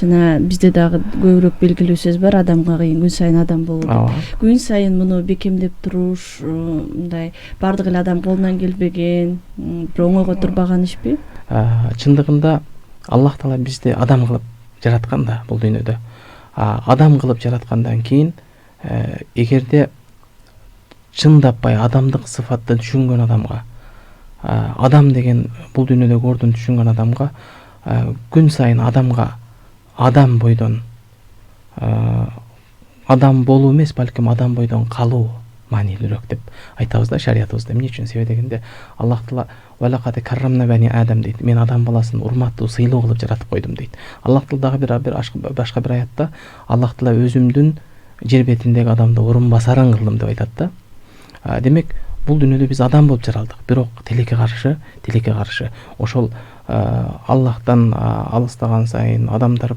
жана бизде дагы көбүрөөк белгилүү сөз бар, адамга кыйын күн сайын адам болуу деп. Күн сайын муну бекемдеп туруш мындай бардык эле адам колунан келбеген, бир оңойго турбаган ишпи? Чындыгында Аллах Таала бизди адам кылып жараткан да бул дүйнөдө. Адам кылып жараткандан кийин эгерде чындаппай адамдык сыфатты түшүнгөн адамга, адам деген бул дүйнөдөгү ордун түшүнгөн адамга күн сайын адамга адам бойдон адам болуу эмес, балким адам бойдон калуу маанилүүрөөк деп айтабыз да шариятыбызда. Эмне үчүн? Себеби дегенде Аллах Таала валакады каррамна бани адам дейт. Мен адам баласын урматтуу, сыйлуу кылып жаратып койдум дейт. Аллах Таала дагы башка бир аятта Аллах Таала өзүмдүн жер бетиндеги адамды урун басарын кылдым деп айтат да. Демек бул дүйнөдө биз адам болуп жаралдык, бирок тилекке каршы ошол Аллахтан алыстаган сайын адамдар